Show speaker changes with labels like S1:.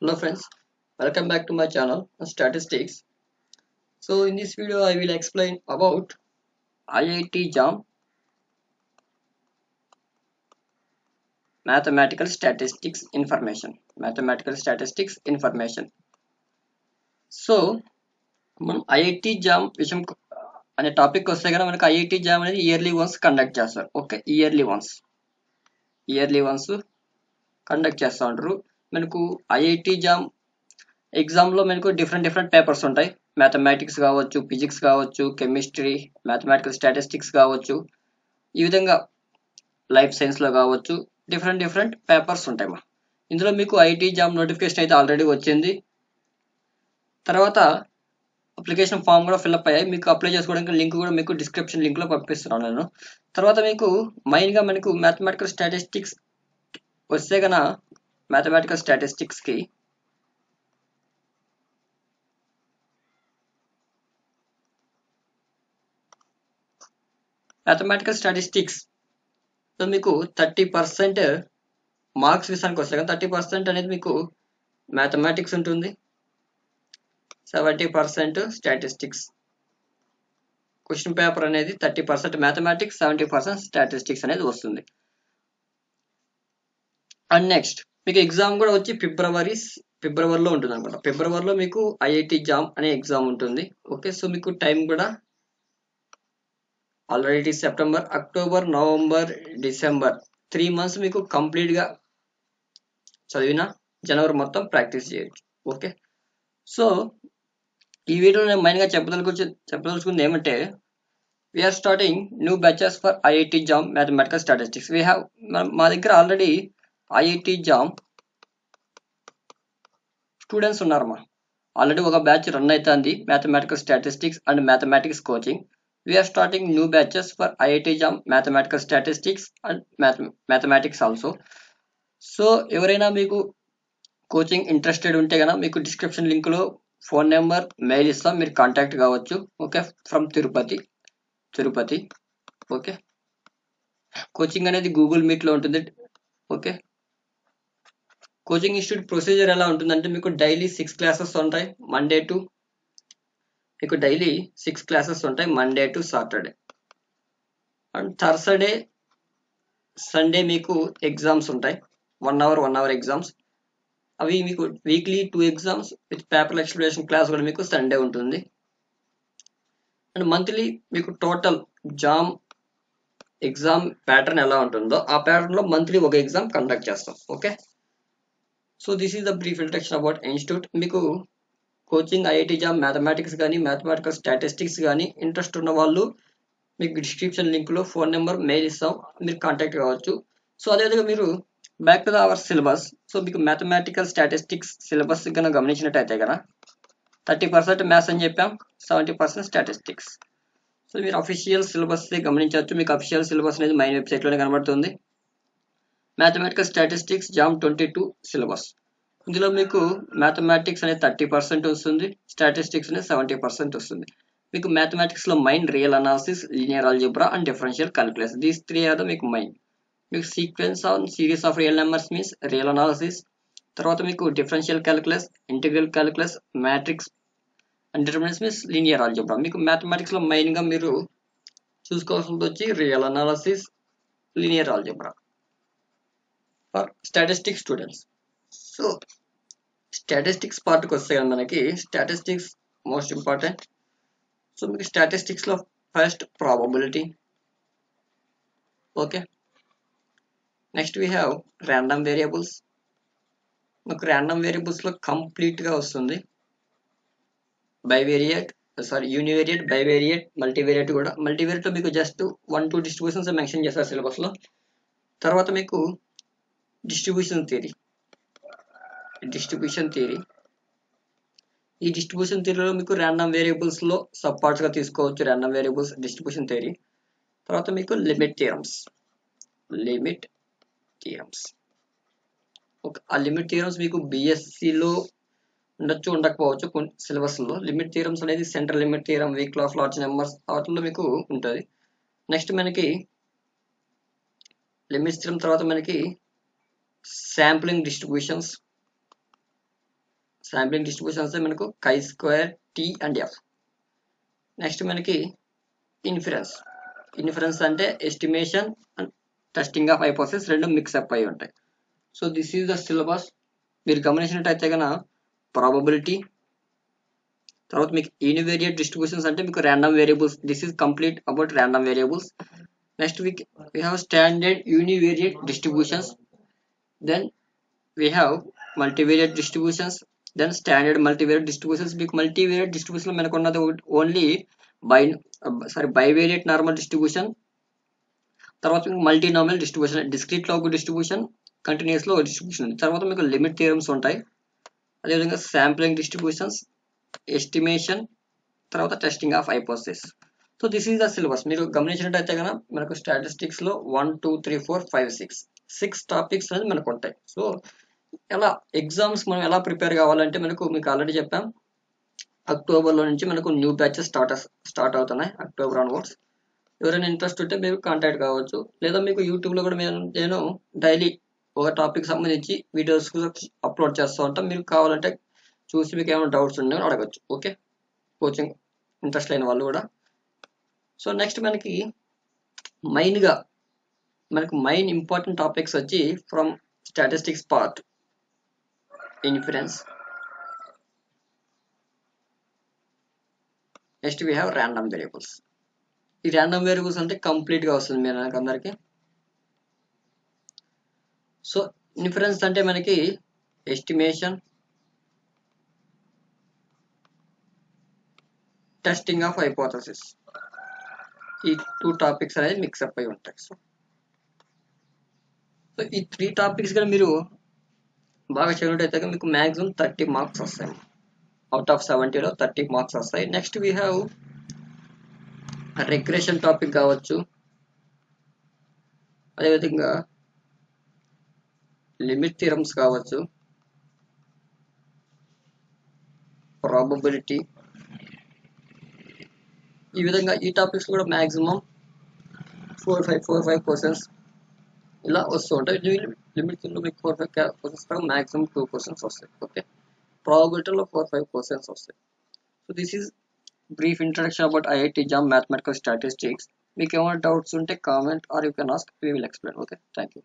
S1: Hello friends, welcome back to my channel Statistics. So in this video I will explain about Iit-Jam Mathematical Statistics Information. Mathematical Statistics Information. So మనం IIT jam విషయం అనే topic వస్తే కనుక మనకి IIT jam అనేది yearly once conduct చేస్తారు. Okay, yearly once conduct చేస్తూ ఉంటారు. మనకు ఐఐటి జామ్ ఎగ్జామ్లో మనకు డిఫరెంట్ పేపర్స్ ఉంటాయి. మ్యాథమెటిక్స్ కావచ్చు, ఫిజిక్స్ కావచ్చు, కెమిస్ట్రీ, మ్యాథమెటికల్ స్టాటిస్టిక్స్ కావచ్చు, ఈ విధంగా లైఫ్ సైన్స్లో కావచ్చు, డిఫరెంట్ పేపర్స్ ఉంటాయి మా. ఇందులో మీకు ఐఐటి జామ్ నోటిఫికేషన్ అయితే ఆల్రెడీ వచ్చింది. తర్వాత అప్లికేషన్ ఫామ్ కూడా ఫిల్అప్ అయ్యాయి. మీకు అప్లై చేసుకోవడానికి లింక్ కూడా మీకు డిస్క్రిప్షన్ లింక్లో పంపిస్తున్నాను నేను. తర్వాత మీకు మెయిన్గా మనకు మ్యాథమెటికల్ స్టాటిస్టిక్స్ వస్తే కనుక మ్యాథమెటికల్ స్టాటిస్టిక్స్కి సో మీకు 30% మార్క్స్ విషయానికి వస్తే కానీ 30% అనేది మీకు మ్యాథమెటిక్స్ ఉంటుంది, 70% స్టాటిస్టిక్స్. క్వశ్చన్ పేపర్ అనేది 30% మ్యాథమెటిక్స్, 70% స్టాటిస్టిక్స్ అనేది వస్తుంది. అండ్ నెక్స్ట్ మీకు ఎగ్జామ్ కూడా వచ్చి ఫిబ్రవరిలో ఉంటుంది అనమాట. ఫిబ్రవరిలో మీకు ఐఐటి జామ్ అనే ఎగ్జామ్ ఉంటుంది. ఓకే, సో మీకు టైం కూడా already September, October, November, December 3 months మీకు కంప్లీట్గా చదివిన జనవరి మొత్తం ప్రాక్టీస్ చేయొచ్చు. ఓకే, సో ఈ వీడియోలో నేను మెయిన్గా చెప్పదలుచుకుంది ఏమంటే we're starting new batches for IIT JAM mathematical statistics. మా దగ్గర ఆల్రెడీ ఐఐటి జామ్ స్టూడెంట్స్ ఉన్నారమ్మా. ఆల్రెడీ ఒక బ్యాచ్ రన్ అవుతుంది, mathematical statistics and mathematics coaching. We're starting new batches for IIT JAM mathematical statistics and mathematics also. So ఎవరైనా మీకు coaching interested ఉంటే కనుక మీకు డిస్క్రిప్షన్ లింక్లో ఫోన్ నెంబర్, మెయిల్ ఇస్తాం, మీరు కాంటాక్ట్ కావచ్చు. Okay, from Tirupati. Okay, coaching అనేది గూగుల్ మీట్లో ఉంటుంది. ఓకే, కోచింగ్ ఇన్స్టిట్యూట్ ప్రొసీజర్ ఎలా ఉంటుందంటే మీకు డైలీ 6 classes ఉంటాయి, Monday to Saturday. And Thursday, Sunday మీకు ఎగ్జామ్స్ ఉంటాయి, 1 hour ఎగ్జామ్స్. అవి మీకు weekly 2 exams with paper explanation class కూడా మీకు సండే ఉంటుంది. అండ్ మంత్లీ మీకు టోటల్ జామ్ ఎగ్జామ్ ప్యాటర్న్ ఎలా ఉంటుందో ఆ ప్యాటర్న్లో మంత్లీ ఒక ఎగ్జామ్ కండక్ట్ చేస్తాం. Okay, so this is the brief introduction about institute. మీకు కోచింగ్ ఐఐటి జామ్ మ్యాథమెటిక్స్ కానీ మ్యాథమెటికల్ స్టాటిస్టిక్స్ కానీ ఇంట్రెస్ట్ ఉన్న వాళ్ళు మీకు డిస్క్రిప్షన్ లింక్లో ఫోన్ నెంబర్, మెయిల్ ఇస్తాం, మీరు కాంటాక్ట్ కావచ్చు. సో అదేవిధంగా మీరు back to our syllabus. So మీకు మ్యాథమెటికల్ స్టాటిస్టిక్స్ సిలబస్ కనుక గమనించినట్టయితే కనుక 30% మ్యాథ్స్ అని చెప్పాం, 70% స్టాటిస్టిక్స్. సో మీరు అఫీషియల్ సిలబస్ గమనించవచ్చు. మీకు అఫీషియల్ సిలబస్ అనేది మైన్ వెబ్సైట్లోనే కనబడుతుంది. Mathematical statistics jam 22 syllabus. ఇందులో మీకు మ్యాథమెటిక్స్ అనేది 30% వస్తుంది, స్టాటిస్టిక్స్ అనేది 70% వస్తుంది. మీకు మ్యాథమెటిక్స్లో main real analysis, linear algebra and differential calculus, these 3 are the మీకు మైన్. మీకు sequence and series of real numbers means real analysis. తర్వాత మీకు differential calculus, integral calculus, matrix and determinants means linear algebra. మీకు మ్యాథమెటిక్స్లో మెయిన్గా మీరు చూసుకోవాల్సింది వచ్చి real analysis, linear algebra for statistics students. So statistics పార్ట్కి వస్తే మనకి స్టాటిస్టిక్స్ మోస్ట్ ఇంపార్టెంట్. సో మీకు స్టాటిస్టిక్స్లో first probability. Okay, next we have random variables. మీకు ర్యాండమ్ వేరియబుల్స్లో కంప్లీట్గా వస్తుంది యూనివేరియట్, బైవేరియట్, మల్టీవేరియట్ కూడా. మల్టీవేరియట్లో మీకు జస్ట్ 1-2 డిస్ట్రిబ్యూషన్స్ మెన్షన్ చేస్తారు సిలబస్లో. తర్వాత మీకు డిస్ట్రిబ్యూషన్ థియరీ. ఈ డిస్ట్రిబ్యూషన్ థియరీలో మీకు ర్యాండమ్ వేరియబుల్స్లో సబ్ పార్ట్స్గా తీసుకోవచ్చు ర్యాండమ్ వేరియబుల్స్ డిస్ట్రిబ్యూషన్ థియరీ. తర్వాత మీకు లిమిట్ థియరమ్స్. ఆ లిమిట్ థియరమ్స్ మీకు బిఎస్సిలో ఉండొచ్చు, ఉండకపోవచ్చు కొన్ని సిలబస్లో. లిమిట్ థియరమ్స్ అనేది central limit theorem, week law of large numbers వాటిలో మీకు ఉంటుంది. నెక్స్ట్ మనకి లిమిట్స్ థియరం తర్వాత మనకి శాంప్లింగ్ డిస్ట్రిబ్యూషన్స్, శాంప్లింగ్ డిస్ట్రిబ్యూషన్ వస్తే మనకు chi square T and F. Next మనకి ఇన్ఫరెన్స్ అంటే estimation and testing of hypothesis రెండు మిక్సప్ అయి ఉంటాయి. So this is the syllabus. మీరు గమనించినట్టయితే కనుక ప్రాబబిలిటీ, తర్వాత మీకు యూనివేరియట్ డిస్ట్రిబ్యూషన్స్ అంటే మీకు random variables. This is complete about random variables. Next we have standard univariate distributions, then we have multivariate distributions, then standard multivariate distributions. మీకు multivariate distribution లో మనకు ఉన్నది ఓన్లీ బైవేరియట్ నార్మల్ డిస్ట్రిబ్యూషన్, తర్వాత మీకు multinomial distribution, discrete log distribution, continuous లో distribution. తర్వాత మీకు limit theorems ఉంటాయి, అదేవిధంగా శాంప్లింగ్ డిస్ట్రిబ్యూషన్స్, ఎస్టిమేషన్, తర్వాత testing of hypothesis. So this is the syllabus. మీరు గమనించినట్టయితే కనుక మనకు స్టాటిస్టిక్స్ లో 1 2 3 4 5 6 టాపిక్స్ అనేది మనకు ఉంటాయి. సో ఎలా ఎగ్జామ్స్ మనం ఎలా ప్రిపేర్ కావాలంటే మీకు ఆల్రెడీ చెప్పాం, అక్టోబర్లో నుంచి మనకు న్యూ బ్యాచెస్ స్టార్ట్ అవుతున్నాయి, అక్టోబర్ ఆన్వర్డ్స్. ఎవరైనా ఇంట్రెస్ట్ ఉంటే మీరు కాంటాక్ట్ కావచ్చు, లేదా మీకు యూట్యూబ్లో కూడా నేను డైలీ ఒక టాపిక్ సంబంధించి వీడియోస్ అప్లోడ్ చేస్తూ ఉంటాం. మీకు కావాలంటే చూసి మీకు ఏమైనా డౌట్స్ ఉండే అడగచ్చు. ఓకే, కోచింగ్ ఇంట్రెస్ట్ లేని వాళ్ళు కూడా. సో నెక్స్ట్ మనకి మెయిన్ ఇంపార్టెంట్ టాపిక్స్ వచ్చి from statistics part inference. Next we have random variables. ఈ ర్యాండమ్ వేరియబుల్స్ అంటే కంప్లీట్గా వస్తుంది మీరు నాకు అందరికి. సో ఇన్ఫరెన్స్ అంటే మనకి ఎస్టిమేషన్, టెస్టింగ్ ఆఫ్ హైపోథెసిస్, ఈ 2 టాపిక్స్ అనేది మిక్సప్ అయి ఉంటాయి. సో ఈ 3 టాపిక్స్ కూడా మీరు బాగా చదివినట్టయితే మీకు మ్యాక్సిమం 30 మార్క్స్ వస్తాయి. అవుట్ ఆఫ్ 70లో 30 మార్క్స్ వస్తాయి. Next we have regression topic కావచ్చు, అదేవిధంగా లిమిట్ థియరమ్స్ కావచ్చు, ప్రాబబిలిటీ, ఈ విధంగా ఈ టాపిక్స్ కూడా మ్యాక్సిమం 4-5 క్వశ్చన్స్ ఇలా వస్తూ ఉంటాయి. లిమిట్ థియరంలో మీకు 4-5 క్వశ్చన్స్ కాదు, మ్యాక్సిమం 2 క్వశ్చన్స్ వస్తాయి. ఓకే, ప్రాబబిలిటీలో 4-5 క్వశ్చన్స్ వస్తాయి. So this is brief introduction about Iit-Jam mathematical statistics. మీకు ఏమైనా డౌట్స్ ఉంటే comment or you can ask, we will explain. Okay, thank you.